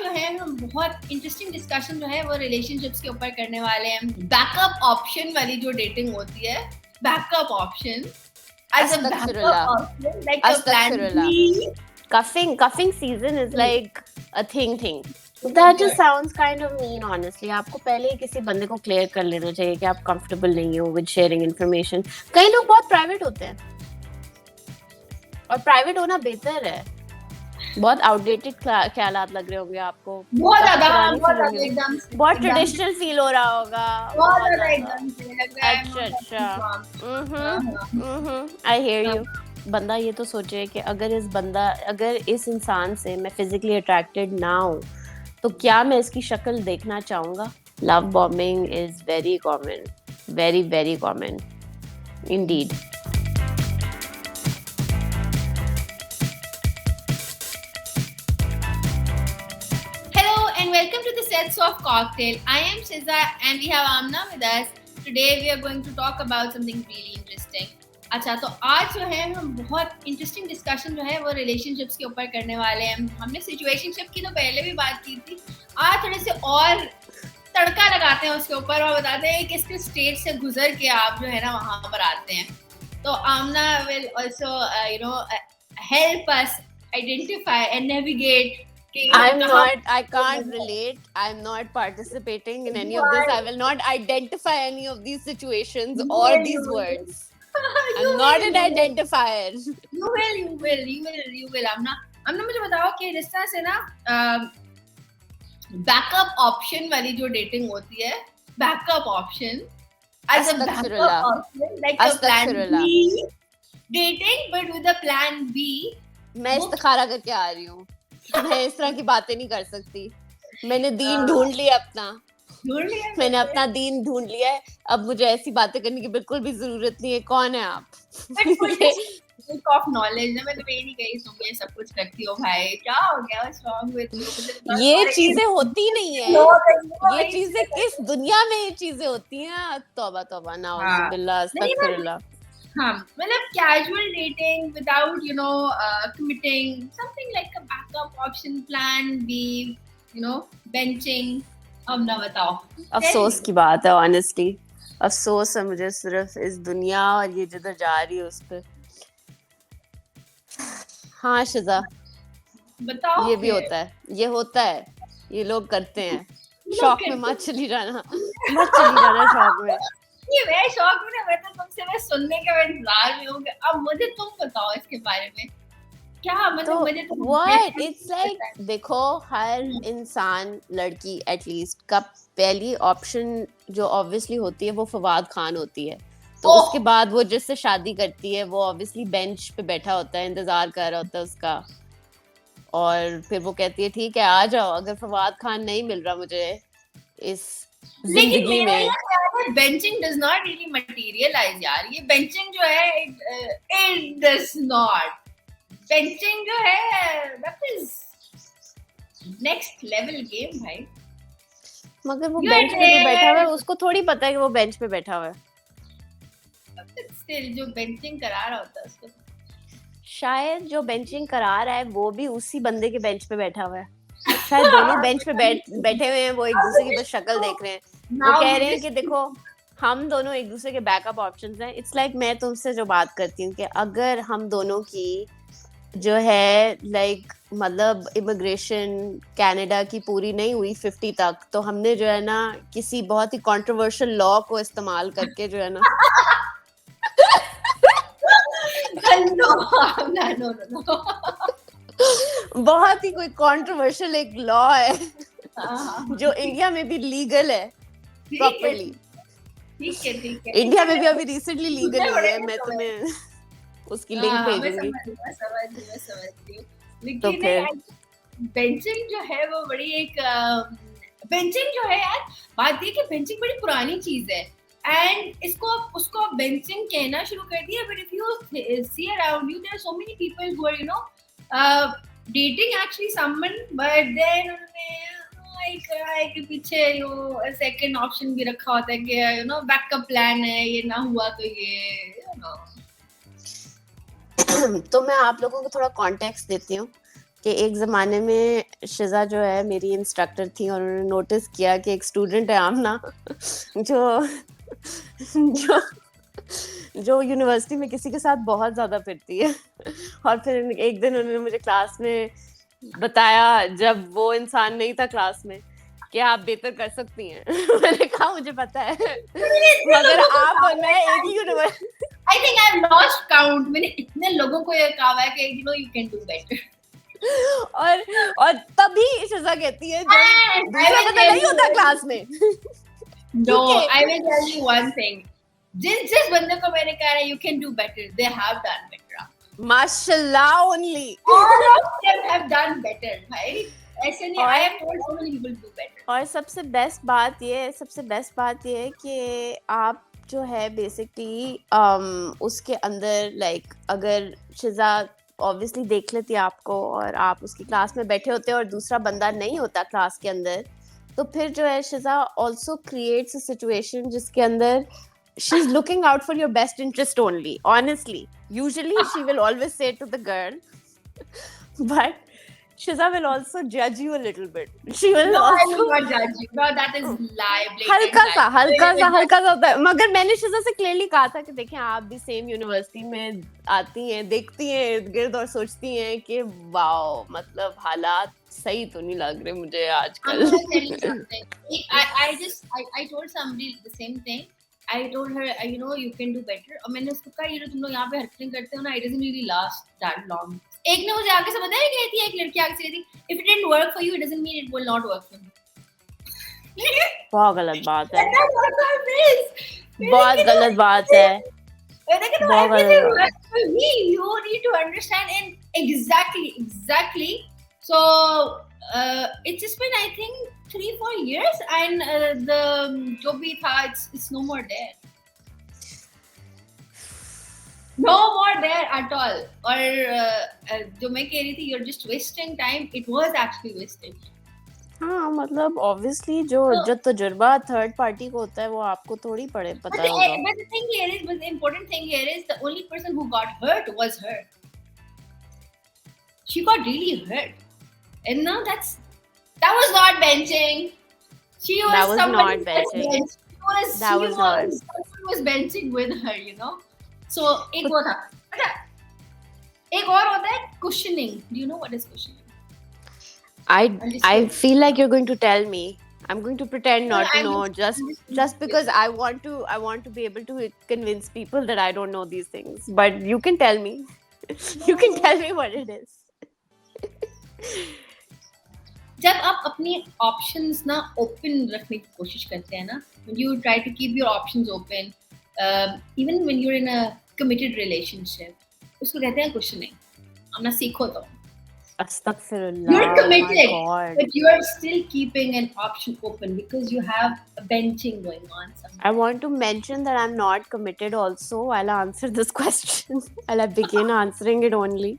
जो है हम बहुत इंटरेस्टिंग डिस्कशन जो है वो रिलेशनशिप्स के ऊपर करने वाले हैं। बैकअप ऑप्शन वाली जो डेटिंग होती है, backup option as a backup option, like a plan B. Cuffing season is like a thing. That just sounds kind of mean, honestly. आपको पहले ही किसी बंदे को क्लियर कर लेना चाहिए कि आप कंफर्टेबल नहीं हो विद शेयरिंग इन्फॉर्मेशन। कई लोग बहुत प्राइवेट होते हैं और प्राइवेट होना बेहतर है। बहुत आउटडेटेड ख्यालात लग रहे होंगे आपको, बहुत ज्यादा एकदम बहुत ट्रेडिशनल फील हो रहा होगा, बहुत ज्यादा एकदम से लग रहा है। अच्छा आई हियर यू। बंदा ये तो सोचे कि अगर इस इंसान से मैं फिजिकली अट्रैक्टेड ना हूँ तो क्या मैं इसकी शक्ल देखना चाहूंगा? Love bombing is very common, very very common Indeed. Welcome to the Sets of Cocktail. I am Shiza and we have Amna with us. Today we are going to talk about something really interesting. अच्छा, तो आज जो है हम बहुत interesting discussion जो है वो रिलेशनशिप्स के ऊपर करने वाले हैं। हमने सिचुएशनशिप की तो पहले भी बात की थी, आज थोड़े से और तड़का लगाते हैं उसके ऊपर और बताते हैं किस किस स्टेज से गुजर के आप जो है ना वहाँ पर आते हैं। तो आमना will also help us identify and navigate. I can't relate. I'm not participating in any of this. I will not identify any of these situations or these words. I'm not an identifier. You will. Amna मुझे बताओ कि जिस तरह से ना backup option वाली जो dating होती है, backup option as a backup option, like a plan B dating but with a plan B. मैं इस्तिखारा करके आ रही हूँ, मैं इस तरह की बातें नहीं कर सकती। मैंने दीन ढूंढ लिया मैंने अपना दीन ढूंढ लिया है। अब मुझे ऐसी बातें करने की बिल्कुल भी जरूरत नहीं है। कौन है आप? ऑफ नॉलेज है, मैं तो ये नहीं कही तुम ये सब कुछ करती हो भाई, क्या हो गया? What's wrong with you? ये चीजें होती नहीं है। ये चीजें किस दुनिया में ये चीजें होती हैं? तौबा तौबा, नाउजुबिल्लाह, अस्तगफिरुल्लाह। हाँ, मतलब casual dating without committing, something like a backup option, plan B, benching. अब ना बताओ। अफसोस की बात है, ऑनेस्टली अफसोस है मुझे सिर्फ इस दुनिया और ये जिधर जा रही है उस पर। हाँ शिजा, बताओ। ये भी होता है, ये लोग करते हैं। शौक में मत चली जाना शौक में। ये मैं शौक में ना, मैं तो तुमसे मैं सुनने का इंतजार में हूँ। अब मुझे तुम बताओ इसके बारे में क्या, मतलब मुझे तो व्हाट इट्स लाइक। देखो, हर इंसान, लड़की एटलीस्ट का पहली ऑप्शन जो ऑब्वियसली होती है वो फवाद खान होती है। तो उसके बाद वो जिससे शादी करती है वो ऑब्वियसली बेंच पे बैठा होता है, इंतजार कर रहा होता है उसका, और फिर वो कहती है ठीक है आ जाओ, अगर फवाद खान नहीं मिल रहा मुझे इस जिंदगी में। Benching does not really materialize यार। ये बेंचिंग जो है इट डज नॉट, बेंचिंग जो है that is next level game भाई। मगर वो बेंच पे जो बैठा हुआ है उसको थोड़ी पता है कि वो बेंच पे बैठा हुआ है। स्टिल जो बेंचिंग करा रहा होता है उसको, शायद जो बेंचिंग करा रहा है वो भी उसी बंदे के बेंच पे बैठा हुआ है। शायद दोनों बेंच पे बैठे हुए हैं, वो एक दूसरे की बस शक्ल देख रहे हैं। वो कह रहे हैं कि देखो हम दोनों एक दूसरे के बैकअप ऑप्शंस हैं। इट्स लाइक मैं तुमसे जो बात करती हूँ कि अगर हम दोनों की जो है लाइक मतलब इमिग्रेशन कनाडा की पूरी नहीं हुई 50 तक, तो हमने जो है ना किसी बहुत ही कंट्रोवर्शियल लॉ को इस्तेमाल करके जो है ना no. बहुत ही कोई कंट्रोवर्शियल एक लॉ है जो इंडिया में भी लीगल है प्रॉपर्ली। ठीक है इंडिया में भी अभी रिसेंटली लीगल हुई है। मैं तुम्हें उसकी लिंक भेजूंगी। तो फिर बेंचिंग जो है वो बड़ी एक बेंचिंग जो है यार, बात ये कि बेंचिंग बड़ी पुरानी चीज है एंड उसको बेंचिंग कहना शुरू कर दिया। But if you see around you, there are so many people who are dating actually someone, but then उन्होंने के पीछे सेकंड ऑप्शन भी रखा होता है कि बैकअप प्लान है, ये ना हुआ तो ये तो मैं आप लोगों को थोड़ा कॉन्टेक्स्ट देती हूँ कि एक ज़माने में शिज़ा जो है मेरी इंस्ट्रक्टर थी और उन्होंने नोटिस किया कि एक स्टूडेंट है आमना जो जो जो यूनिवर्सिटी में किसी के साथ बहुत ज़्यादा फिरती है और फिर एक दिन उन्होंने मुझे क्लास में बताया जब वो इंसान नहीं था क्लास में कि आप बेहतर कर सकती हैं मैंने कहा मुझे पता है इतने मगर लोगों को आप कहा और मैं है, एक ही university I think I've lost count. मैंने इतने लोगों को ये कहा है कि you can do better. और तभी शिजा कहती है जब I दूसरा will बंदा tell नहीं you होता one- क्लास में No, क्योंकि I will tell you one thing. जिस बंदे को मैंने कहा है you can do better, they have done better. माशाल्लाह only All of them have done better, भाई. ऐसे नहीं, I have told so many people to do better. और सबसे बेस्ट बात ये है कि आप जो है बेसिकली उसके अंदर लाइक अगर शिजा ऑब्वियसली देख लेती है आपको और आप उसकी क्लास में बैठे होते और दूसरा बंदा नहीं होता क्लास के अंदर तो फिर जो है Shiza also creates a situation जिसके अंदर she is looking out for your best interest only honestly usually she will always say to the girl but Shiza will also judge you a little bit. She will No, I also will not judge you. No, that is lie. हल्का सा blatant lie. होता है मगर मैंने शिजा से clearly कहा था कि देखें आप भी सेम यूनिवर्सिटी में आती हैं देखती हैं इर्द गिर्द और सोचती हैं कि वाओ मतलब हालात सही तो नहीं लग रहे मुझे I'm आजकल gonna tell you something. I told somebody the same thing. I told her, you can do better. और मैंने उसको कहा, तुम लोग यहाँ पे हरकतें करते हो ना, it doesn't really last that long. एक ने मुझे आगे से बताया गई थी, एक लड़की आगे से गई थी, if it didn't work for you, it doesn't mean it will not work for me. बहुत गलत बात है That was her face. बहुत गलत बात है No, बहुत everything गलत works for me. You need to understand and exactly. So it's just been I think 3-4 years and the जो भी था it's no more there. No more there at all. और जो मैं कह रही थी you're just wasting time. It was actually wasting. हाँ मतलब ऑब्वियसली जो तजुर्बा थर्ड पार्टी को होता है वो आपको थोड़ी पता होगा But the important thing here is the only person who got hurt was her. She got really hurt. And now that was not benching. She was That was somebody not benching. bench. Someone was benching with her, So एक वो था. अच्छा, एक और होता है cushioning. Do you know what is cushioning? I feel like you're going to tell me. I'm going to pretend not to know just because I want to be able to convince people that I don't know these things. But you can tell me. You can tell me what it is. जब आप अपनी options ना open रखने की कोशिश करते हैं ना, when you try to keep your options open, even when you're in a committed relationship, उसको कहते हैं cushioning. अपना सीखो तो. Astaghfirullah. You're committed, Oh my God. but you're still keeping an option open because you have a benching going on somewhere. I want to mention that I'm not committed also while I answer this question. I'll begin answering it only.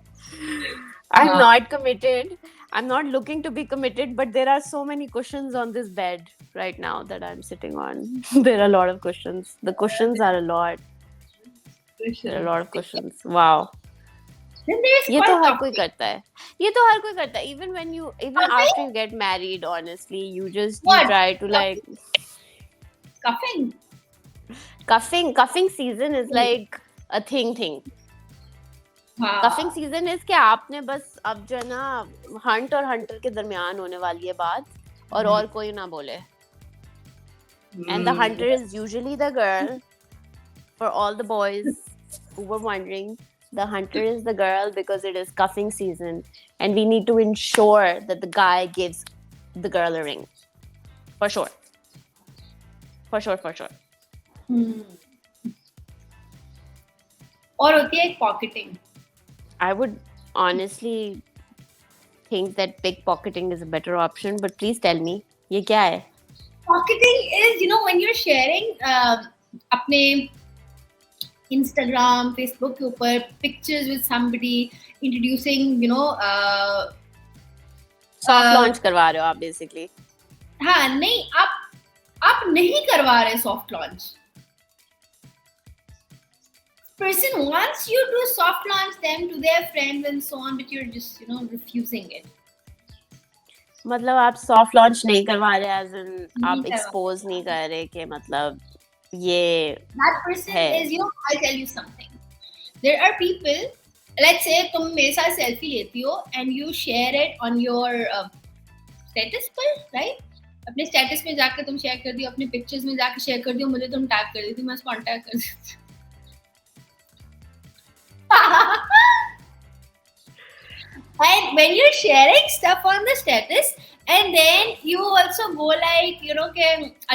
I'm not committed. I'm not looking to be committed, but there are so many cushions on this bed right now that I'm sitting on. There are a lot of cushions. The cushions are a lot. There are a lot of cushions. Wow. Then there's ये तो quite हर कोई करता है even after you get married honestly you What? try to like cuffing season is like a thing हाँ. cuffing season is कि आपने बस अब जो है ना हंट और हंटर के दरमियान होने वाली है बात और कोई ना बोले and the hunter is usually the girl for all the boys who were wondering. The hunter is the girl because it is cuffing season and we need to ensure that the guy gives the girl a ring. For sure. और होती है pocketing. I would honestly think that pickpocketing is a better option, but please tell me, ये क्या है? Pocketing is, when you're sharing अपने Instagram, Facebook के ऊपर pictures with somebody, introducing, Soft launch करवा रहे हो आप basically. हाँ, नहीं, आप नहीं करवा रहे soft launch. person wants you to soft launch them to their friends and so on, but you're just, you know, refusing it. मतलब आप सॉफ्ट लॉन्च नहीं करवा रहे, एज इन नहीं आप करवा एक्सपोज नहीं कर रहे कि मतलब ये that person है. is, you know, I'll tell you something. There are people, let's say तुम मेरे साथ सेल्फी लेती हो and you share it on your status पर, right? अपने स्टेटस में जाकर तुम शेयर कर दियो, अपने पिक्चर्स में जाकर शेयर कर दियो, मुझे तुम टैग कर देती, मैं उसको अनटैग कर देती. And when you're sharing stuff on the status and then you also go like, you know, कि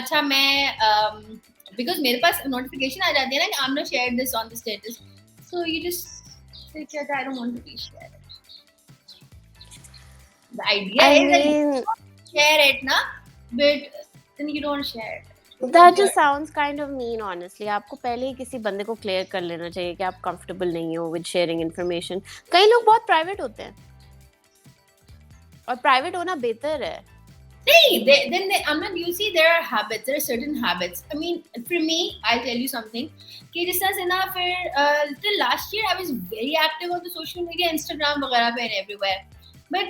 अच्छा मैं because मेरे पास notification आ जाती है ना कि I'm not shared this on the status, so you just say that I don't want to be shared. The idea is that you share it ना, but then you don't share it. That just sounds kind of mean, honestly. आपको पहले ही किसी बंदे को clear कर लेना चाहिए कि आप कंफर्टेबल नहीं हो विद शेयरिंग इन्फॉर्मेशन. कई लोग बहुत प्राइवेट होते हैं और प्राइवेट होना बेहतर है. Hey, I mean, you see, there are habits. There are certain habits. I mean, for me, I'll tell you something. कि जिस तरह से ना फिर till last year, I was very active on the social media, Instagram वगैरह पे and everywhere. But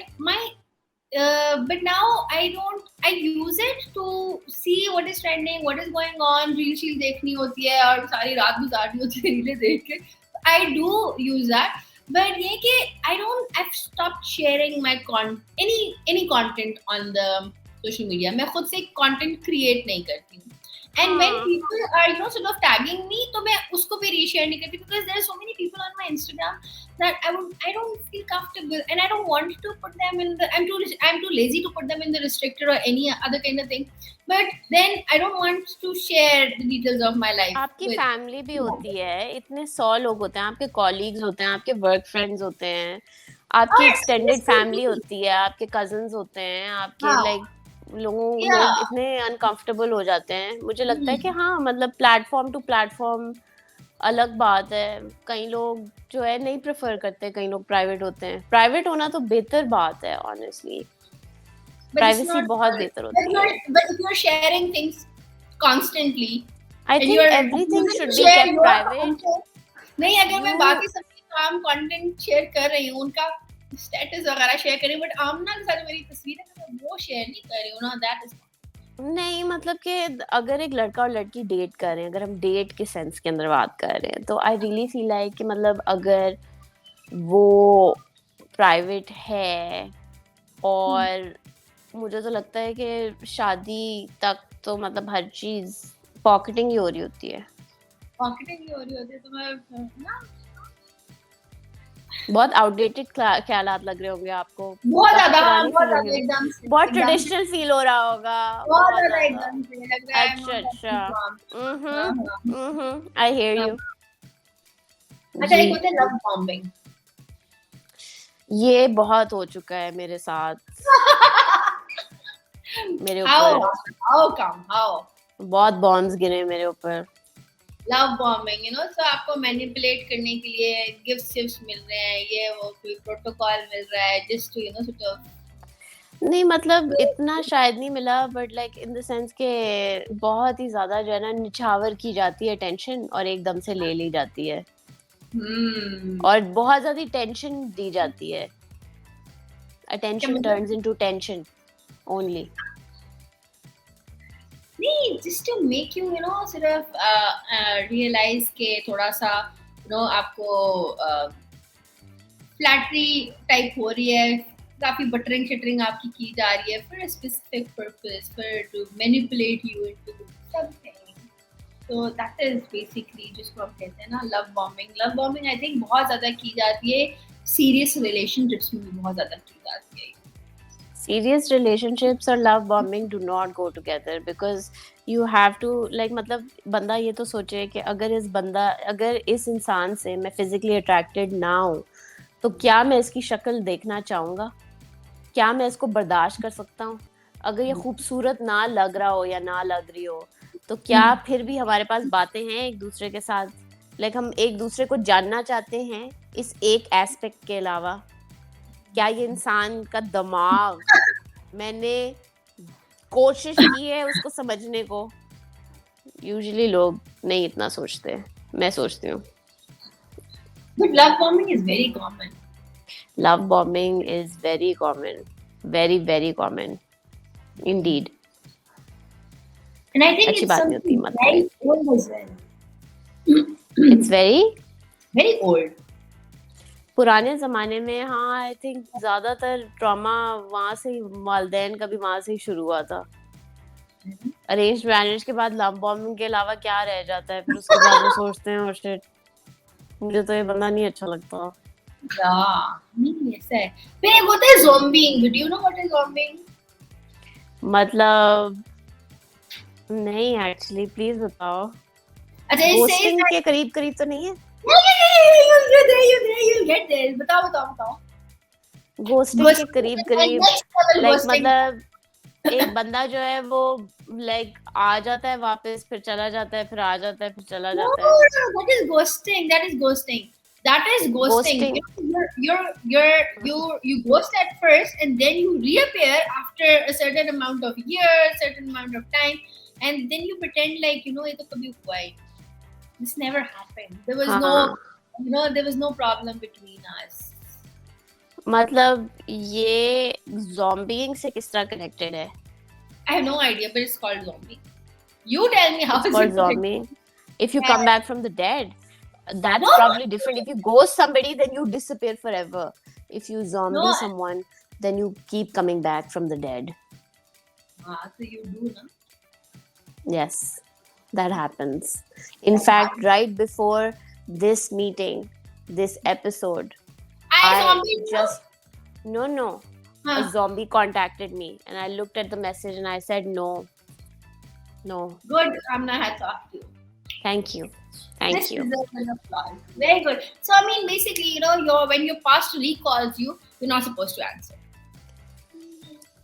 now I don't. I use it to see what is trending, what is going on. Reel देखनी होती है और सारी रात गुजारनी होती है रीलें देख के. I do use that. But ये कि I've stopped sharing my any content on the social media. मैं खुद से content create नहीं करती हूँ. And when people are, you know, sort of tagging me, तो मैं उसको भी reshare नहीं करती, because there are so many people on my Instagram that I don't feel comfortable and I don't want to put them in the, I'm too lazy to put them in the restricted or any other kind of thing. But then I don't want to share the details of my life. आपकी family भी होती है, इतने 100 लोग होते हैं, आपके colleagues होते हैं, आपके वर्क फ्रेंड्स होते हैं, आपकी एक्सटेंडेड फैमिली होती है, आपके कजिन्स होते हैं, आपके लाइक लोग इतने अनकंफर्टेबल हो जाते हैं. मुझे लगता है कि हाँ, मतलब प्लेटफॉर्म टू प्लेटफॉर्म अलग बात है. कई लोग जो है नहीं प्रेफर करते, कई लोग प्राइवेट होते हैं. प्राइवेट होना तो बेहतर बात है, ऑनेस्टली. प्राइवेसी बहुत बेहतर होती है. But if you're sharing things constantly, I think everything should be kept private. नहीं, अगर मैं बाकी सबके काम कंटेंट शेयर कर रही हूँ, उनका स्टेटस वगैरह शेयर कर रही हूँ, बट आमना के साथ मेरी तस्वीरें वो शेयर नहीं कर रही हूँ ना, दैट इज नहीं. मतलब कि अगर एक लड़का और लड़की डेट कर रहे हैं, अगर हम डेट के सेंस के अंदर बात कर रहे हैं, तो आई रियली फील लाइक कि मतलब अगर वो प्राइवेट है और मुझे तो लगता है कि शादी तक तो मतलब हर चीज पॉकेटिंग ही हो रही होती है. पॉकेटिंग ही हो रही होती है, तो मैं ना बहुत आउटडेटेड ख्यालात लग रहे होंगे आपको. बहुत ज्यादा एकदम से बहुत ट्रेडिशनल फील हो रहा होगा. बहुत ज्यादा एकदम से लग रहा है. अच्छा. I hear you. अच्छा, एक होता है लव बॉम्बिंग. ये बहुत हो चुका है मेरे साथ. मेरे ऊपर हाउ बहुत बॉम्ब्स गिरे मेरे ऊपर. लव बॉम्बिंग, यू नो, सो आपको मैनिपुलेट करने के लिए गिफ्ट्स मिल रहे हैं, ये वो कोई प्रोटोकॉल मिल रहा है, just to, you know, sort of. नहीं मतलब इतना शायद नहीं मिला, but like in the sense के बहुत ही ज्यादा जो है ना निछावर की जाती है टेंशन, और एकदम से ले ली जाती है. और बहुत ज्यादा टेंशन दी जाती है. Attention turns into tension only. नहीं, just to make you, you know, sort of realize के थोड़ा सा, you know, आपको flattery type हो रही है, काफी बटरिंग शटरिंग आपकी की जा रही है for a specific purpose, for to manipulate you into something. So that is basically जिसको हम कहते हैं ना love bombing. Love bombing I think बहुत ज्यादा की जाती है, serious relationships में भी बहुत ज्यादा की जाती है. Serious relationships और love bombing do not go together, because you have to like मतलब बंदा ये तो सोचे कि अगर इस इंसान से मैं physically attracted ना हूँ, तो क्या मैं इसकी शक्ल देखना चाहूँगा? क्या मैं इसको बर्दाश्त कर सकता हूँ? अगर ये खूबसूरत ना लग रहा हो या ना लग रही हो, तो क्या फिर भी हमारे पास बातें हैं एक दूसरे के साथ? लाइक हम एक दूसरे को जानना चाहते हैं इस एक एस्पेक्ट के अलावा? क्या ये इंसान का दिमाग, मैंने कोशिश की है उसको समझने को? यूजुअली लोग नहीं इतना सोचते, मैं सोचती हूँ. But love bombing is very common. Love bombing is very common, very very common indeed. And I think अच्छी it's बात नहीं होती something मतलब very old as well. it's very Very old. पुराने जमाने में हाँ आई थिंक ज्यादातर ट्रॉमा वहां से ही वालिदैन का भी वहां से ही शुरू हुआ था. अरेंज मैरिज के बाद लव बॉम्बिंग के अलावा क्या रह जाता है फिर उसके बाद वो सोचते हैं oh shit, मुझे तो ये बंदा नहीं अच्छा लगता. Yeah. नहीं ऐसा है. फिर एक होता है zombieing. Do you know what is zombieing? मतलब नहीं एक्चुअली प्लीज बताओ. अच्छा it says घोस्टिंग that के करीब करीब तो नहीं है. you'll get there. बताओ. घोस्टिंग के करीब करीब Next level लाइक ghosting. मतलब एक बंदा जो है वो लाइक आ जाता है वापस फिर चला जाता है फिर आ जाता है फिर चला No, जाता है. that is ghosting. That is ghosting. Ghosting. You ghost at first and then you reappear after a certain amount of years, certain amount of time, and then you pretend like ये तो कभी हुआ ही. This never happened. There was हाँ. there was no problem between us. मतलब ये ज़ॉम्बीइंग से किस तरह कनेक्टेड है? I have no idea, but it's called zombie. You tell me how It's is called it zombie. If you come back from the dead, that's No. probably different. If you ghost somebody, then you disappear forever. If you zombie No. someone, then you keep coming back from the dead. So you do, na? Yes, that happens. In fact, right before this meeting, this episode, I zombie just no. Huh. A zombie contacted me and I looked at the message and I said no. Good, Amna had talked to you. Thank you. This deserves an applause. Very good. So I mean, basically, when your past recalls you, you're not supposed to answer.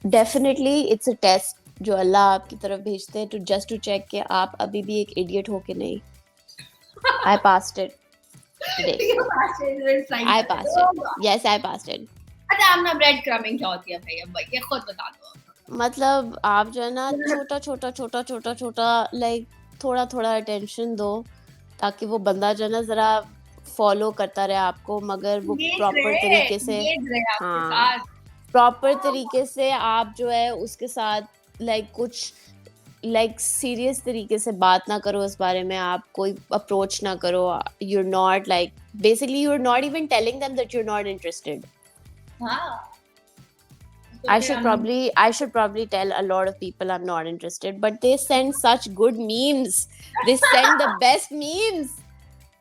Definitely, it's a test जो अल्लाह आपकी तरफ भेजते हैं just to check कि आप अभी भी एक idiot हो कि नहीं. I passed it today. You passed it. It's like I passed it. Yes, I passed it. अच्छा आमना ब्रेड क्रमिंग क्या होती है भाई ये खुद बता दो. मतलब आप जो है ना छोटा लाइक थोड़ा अटेंशन दो ताकि वो बंदा जो है ना जरा फॉलो करता रहे आपको मगर वो प्रॉपर तरीके से हाँ प्रॉपर तरीके से आप जो है उसके साथ लाइक कुछ लाइक सीरियस तरीके से बात ना करो इस बारे में आप कोई अप्रोच ना करो. you're not like basically you're not even telling them that you're not interested. I should probably tell a lot of people I'm not interested, but they send such good memes. They send the best memes.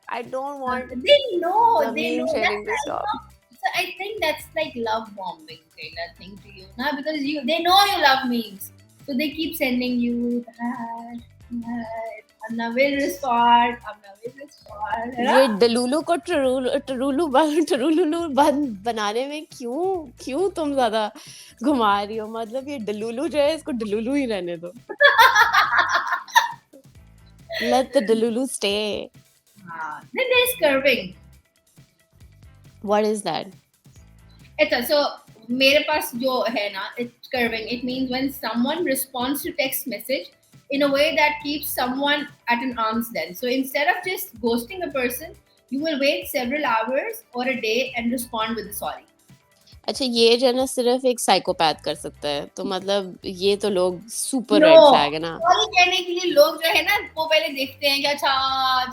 I don't want they know meme sharing to stop. So I think that's like love bombing kind of thing to you, na? Because they know you love memes, so they keep sending you that. Amna will respond. ये डलूलू को टरूलू बनाने में क्यों तुम ज्यादा घुमा रही हो. मतलब ये डलूलू जो है इसको डलूलू ही रहने दो. Let the डलूलू stay. Then there's curving. What is that? So मेरे पास जो है ना, it's curving. It means when someone responds to text message in a way that keeps someone at an arm's length. So instead of just ghosting a person, you will wait several hours or a day and respond with a sorry. अच्छा ये जो है ना सिर्फ एक psychopath कर सकता है तो मतलब ये तो लोग सुपर रेड फ्लैग है ना. सॉरी कहने के लिए लोग जो है ना वो पहले देखते हैं कि अच्छा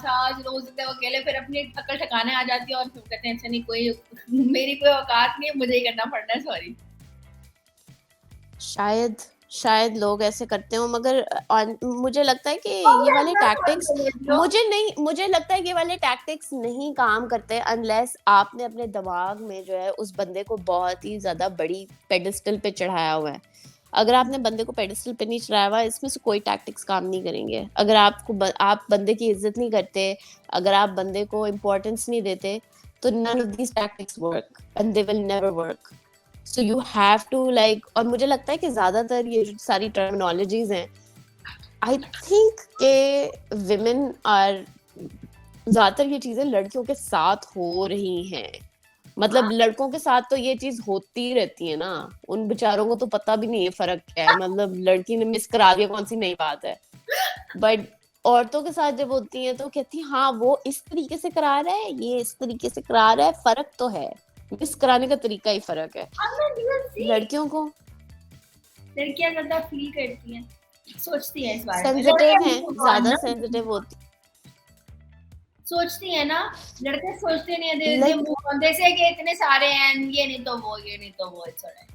चलो हो सकता है वो अकेले फिर अपनी अकल ठिकाने आ जाती है और फिर कहते हैं अच्छा नहीं कोई मेरी कोई औकात नहीं है मुझे ही करना पड़ना है सॉरी. शायद लोग ऐसे करते हो मगर मुझे लगता है कि ये वाले टैक्टिक्स मुझे लगता है कि ये वाले टैक्टिक्स नहीं काम करते अनलेस आपने अपने दिमाग में जो है उस बंदे को बहुत ही ज्यादा बड़ी पेडिस्टल पे चढ़ाया हुआ है. अगर आपने बंदे को पेडिस्टल पे नहीं चढ़ाया हुआ इसमें से कोई टैक्टिक्स काम नहीं करेंगे. अगर आप बंदे की इज्जत नहीं करते अगर आप बंदे को इम्पोर्टेंस नहीं देते तो none of these tactics work and they will never work. So you have to like और मुझे लगता है कि ज़्यादातर ये जो सारी टर्मिनोलॉजीज हैं I think कि women are ज़्यादातर ये चीज़ें लड़कियों के साथ हो रही हैं. मतलब लड़कों के साथ तो ये चीज़ होती रहती है ना उन बेचारों को तो पता भी नहीं है फर्क क्या है. मतलब लड़की ने मिस करा दिया कौन सी नई बात है. But औरतों के साथ जब होती हैं तो कहती हैं हाँ वो इस तरीके से करा रहा है, ये इस तरीके से करा रहा है, फर्क तो है, इस कराने का तरीका ही फर्क है। लड़कियों को लड़कियां ज्यादा फील करती हैं, सोचती हैं इस बारे में, सेंसिटिव हैं, ज्यादा सेंसिटिव होती सोचती है ना। लड़के सोचते नहीं है, दे मूव ऑन, जैसे कि इतने सारे हैं, ये नहीं तो वो, ये नहीं तो वो, इट्स ऑलराइट।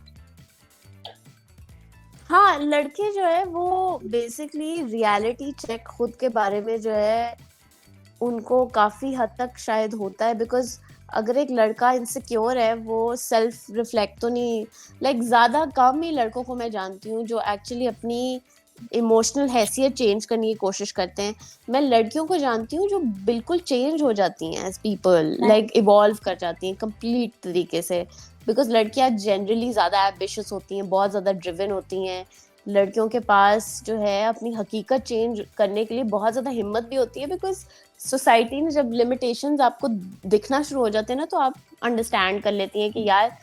हाँ, लड़के जो है वो बेसिकली रियलिटी चेक खुद के बारे में जो है उनको काफी हद तक शायद होता है, बिकॉज अगर एक लड़का इनसिक्योर है वो सेल्फ रिफ्लेक्ट तो नहीं, लाइक ज्यादा कम ही लड़कों को मैं जानती हूँ जो एक्चुअली अपनी इमोशनल हैसियत चेंज करने की कोशिश करते हैं। मैं लड़कियों को जानती हूँ जो बिल्कुल चेंज हो जाती हैं एज पीपल, लाइक इवॉल्व कर जाती हैं कंप्लीट तरीके से, बिकॉज लड़कियां जनरली ज्यादा एम्बिशियस होती हैं, बहुत ज्यादा ड्रिवन होती हैं। लड़कियों के पास जो है अपनी हकीकत चेंज करने के लिए बहुत ज्यादा हिम्मत भी होती है, बिकॉज सोसाइटी में जब लिमिटेशंस आपको दिखना शुरू हो जाते हैं ना तो आप अंडरस्टैंड कर लेती हैं कि यार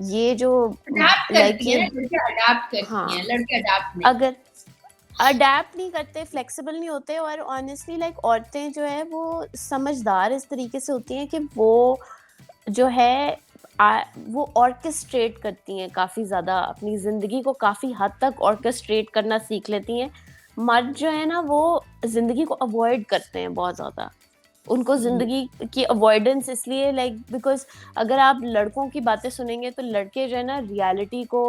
ये जो लाइक ये अडैप्ट करती हैं, लड़के अडैप्ट नहीं, अगर अडेप्ट नहीं करते, फ्लेक्सिबल नहीं होते। और ऑनेस्टली लाइक औरतें जो है वो समझदार इस तरीके से होती हैं कि वो जो है वो ऑर्केस्ट्रेट करती हैं काफ़ी ज़्यादा, अपनी ज़िंदगी को काफ़ी हद तक ऑर्केस्ट्रेट करना सीख लेती हैं। मर्द जो है ना वो ज़िंदगी को अवॉइड करते हैं बहुत ज़्यादा, उनको ज़िंदगी की अवॉइडेंस इसलिए लाइक बिकॉज अगर आप लड़कों की बातें सुनेंगे तो लड़के जो है ना रियलिटी को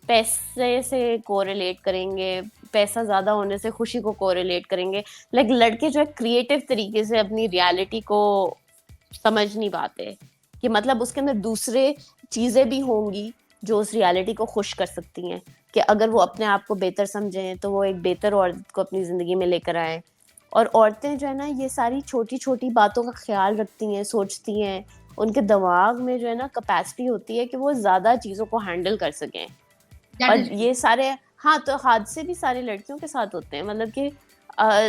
पैसे से कोरिलेट करेंगे, पैसा ज़्यादा होने से खुशी को कोरिलेट करेंगे। लाइक लड़के जो है क्रिएटिव तरीके से अपनी रियलिटी को समझ नहीं पाते कि मतलब उसके अंदर दूसरे चीज़ें भी होंगी जो उस रियलिटी को खुश कर सकती हैं, कि अगर वो अपने आप को बेहतर समझें तो वो एक बेहतर औरत को अपनी ज़िंदगी में लेकर आए। और औरतें जो है ना ये सारी छोटी छोटी बातों का ख्याल रखती हैं, सोचती हैं, उनके दिमाग में जो है ना कैपेसिटी होती है कि वो ज़्यादा चीज़ों को हैंडल कर सकें। और ये सारे हाँ तो हादसे भी सारे लड़कियों के साथ होते हैं, मतलब कि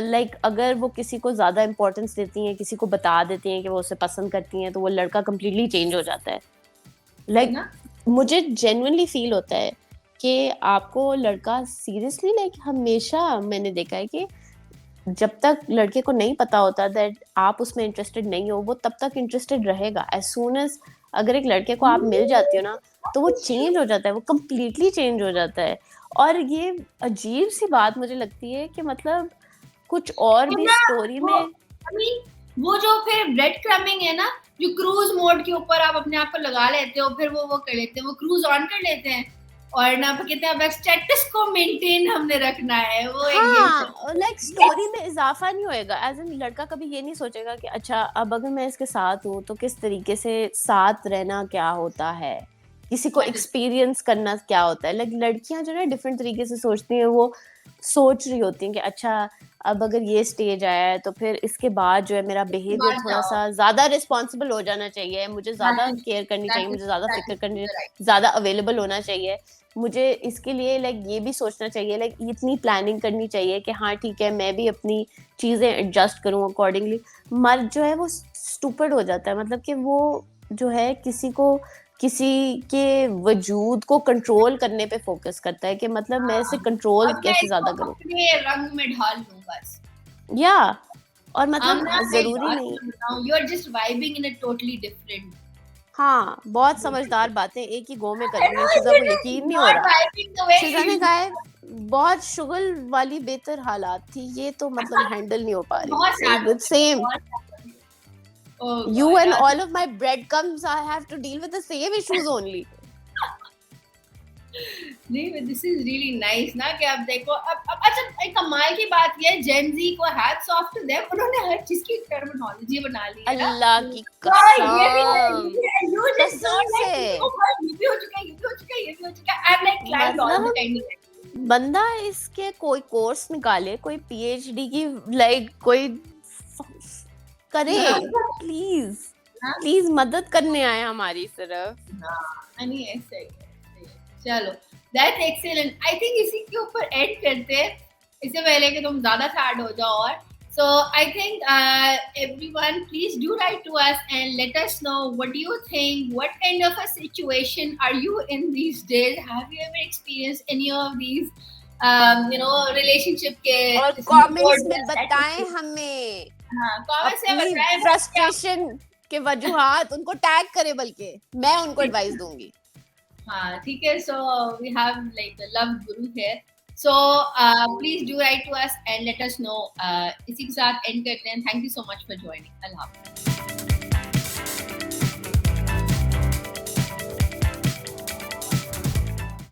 लाइक अगर वो किसी को ज़्यादा इम्पोर्टेंस देती हैं, किसी को बता देती हैं कि वो उसे पसंद करती हैं, तो वो लड़का कम्प्लीटली चेंज हो जाता है। लाइक मुझे जेन्युइनली फील होता है कि आपको लड़का सीरियसली लाइक हमेशा मैंने देखा है कि जब तक लड़के को नहीं पता होता दैट आप उसमें इंटरेस्टेड नहीं हो, वो तब तक इंटरेस्टेड रहेगा। एज सून एज अगर एक लड़के को आप मिल जाती हो ना तो वो चेंज हो जाता है, वो कम्प्लीटली चेंज हो जाता है। और ये अजीब सी बात मुझे लगती है कि मतलब कुछ और भी स्टोरी में वो जो फिर ब्रेड क्रमिंग है ना, जो क्रूज मोड के ऊपर आप अपने आप को लगा लेते हो, फिर वो कर लेते हैं, वो क्रूज ऑन कर लेते हैं और ना कहते हैं बस स्टेटस को मेंटेन हमने रखना है। वो हाँ, लाइक स्टोरी में इजाफा नहीं होएगा। एज एन लड़का कभी ये नहीं सोचेगा कि अच्छा अब अगर मैं इसके साथ हूँ तो किस तरीके से साथ रहना क्या होता है, किसी को एक्सपीरियंस करना क्या होता है। लाइक लड़कियां जो है डिफरेंट तरीके से सोचती हैं, वो सोच रही होती हैं कि अच्छा अब अगर ये स्टेज आया है तो फिर इसके बाद जो है मेरा बिहेवियर थोड़ा सा ज्यादा रिस्पॉन्सिबल हो जाना चाहिए, मुझे ज्यादा केयर करनी चाहिए, मुझे ज्यादा फिक्र करनी, ज्यादा अवेलेबल होना चाहिए, मुझे इसके लिए लाइक ये भी सोचना चाहिए, लाइक इतनी प्लानिंग करनी चाहिए कि हाँ ठीक है मैं भी अपनी चीजें एडजस्ट करूँ अकॉर्डिंगली। मर्द जो है वो स्टूपिड हो जाता है, मतलब कि वो जो है किसी के वजूद को कंट्रोल करने पे फोकस करता है कि मतलब मैं इसे कंट्रोल कैसे ज्यादा करूं, अपने रंग में ढाल लूं बस। या और मतलब जरूरी नहीं, you are just vibing in a totally different. हाँ बहुत समझदार बातें एक ही गो में कर रही है। शिजा को यकीन नहीं हो रहा, शिजा ने कहा है बहुत शुगल वाली बेहतर हालात थी, ये तो मतलब हैंडल नहीं हो पा रही। Same you and all of my breadcrumbs, I have to deal with the same issues only. नहीं, this is really nice ना कि आप देखो अब अच्छा एक कमाल की बात ये है जेन ज़ी को hats off to them, उन्होंने हर चीज की टर्मिनोलॉजी बना ली है। अल्लाह की कसम, you just don't say ये भी हो चुका है, ये भी हो चुका है, ये भी हो चुका है, I'm like climbed all the time। बंदा इसके कोई कोर्स निकाले, कोई पीएचडी की लाइक कोई करे, प्लीज प्लीज मदद करने आए हमारी तरफ। नहीं ऐसे चलो दैट्स एक्सीलेंट। आई थिंक इसी के ऊपर एड करते हैं इससे पहले कि तुम ज्यादा सैड हो जाओ। और so I think everyone please do write to us and let us know what do you think, what kind of a situation are you in these days, have you ever experienced any of these relationship के और comments में बताएं हमें, comments में अपनी बताएं frustration के वजूहात, उनको टैग करें, बल्कि मैं उनको एडवाइस दूंगी। हाँ ठीक है, so we have like a love guru here, so please do write to us and let us know. इसी के साथ end करते हैं. Thank you so much for joining. अल्लाह हाफ़िज़.